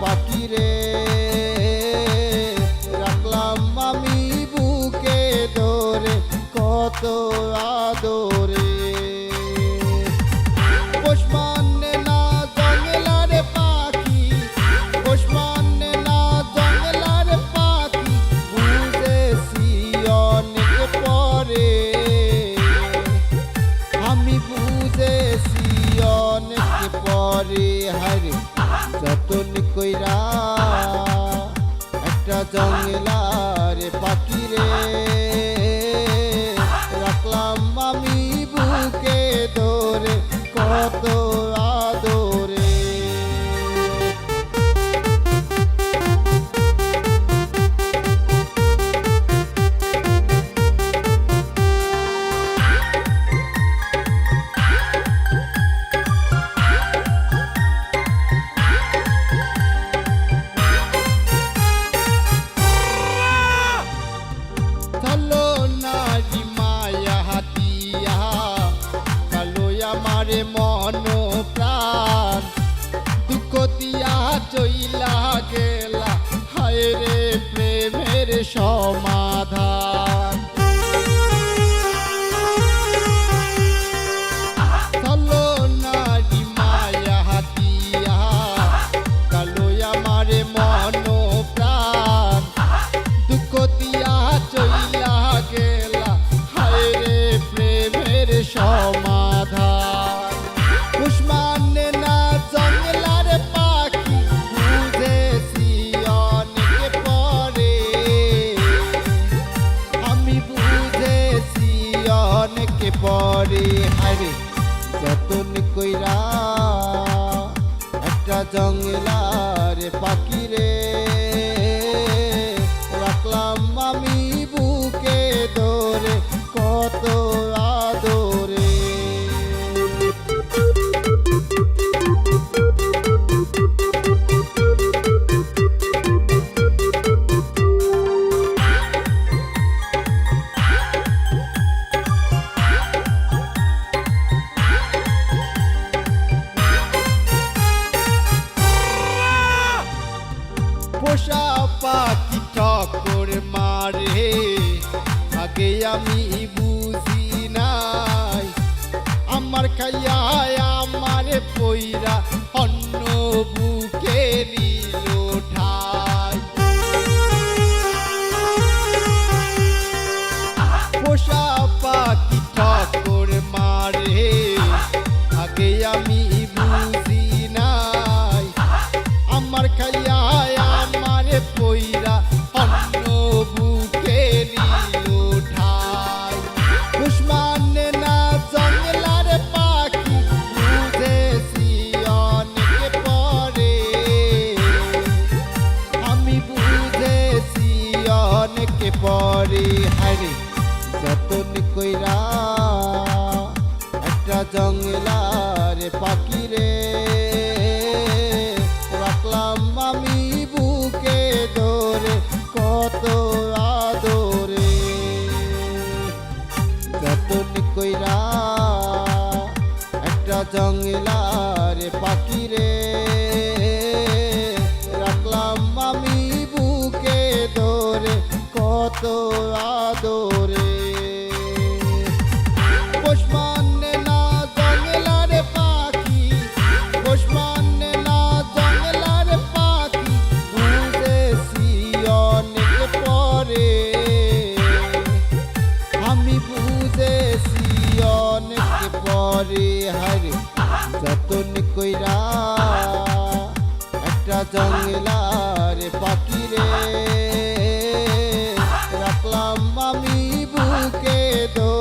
পাখি রে রাখলাম আমি বুকে ধরে কত আদরে। পোষ মানে না জঙ্গলার পাখি, পোষ মানে না জঙ্গলার পাখি, বুঝেছি অনেক পরে, আমি বুঝেছি অনেক পরে। হায়রে যতন কইরা একটা জঙ্গলার পাখি রে রাখলাম আমি বুকে ধরে কত আদরে। চলো নারী মায়া হাতিয়া কালো আমারে মন প্রাণ, দুঃখ দিয়া চইলা গেলা হায় রে প্রেমের সমাধান। চলো নারী মায়া হাতিয়া কালো আমারে মন প্রাণ, দুঃখ দিয়া চইলা গেলা হায় রে প্রেমের সমাধান। পোষ মানে না জঙ্গলার পাখি, বুঝেছি অনেক পরে, আমি বুঝেছি অনেক পরে। হায়রে যতন কইরা একটা জঙ্গলার পাখি রে রাখলাম আমি বুকে ধরে কত আদরে। পোষা পাখি ঠক্কর মারে আগে আমি বুঝি নাই, আমার খাইয়া আমার পইরা অন্য বুকে নিল ঠাই। পোষা পাখি ঠক্কর মারে আগে আমি বুঝি নাই, আমার খাইয়া আমার পইরা অন্য বুকে নিল ঠাই। পোষ মানে না জঙ্গলার পাখি, বুঝেছি অনেক পরে, আমি বুঝেছি অনেক পরে। হায়রে যতন কইরা একটা জঙ্গলার পাখি রে রাখলাম আমি বুকে ধরে কত আদরে। যতন কইরা একটা জঙ্গলার পাখি রে রাখলাম আমি বুকে ধরে কত আদরে। পোষ মানে না জঙ্গলার পাখি, পোষ মানে না জঙ্গলার পাখি, বুঝেছি অনেক পরে, আমি বুঝেছি অনেক পরে। হায়রে যতন কইরা একটা জঙ্গলার পাখি রে রাখলাম আমি বুকে ধরে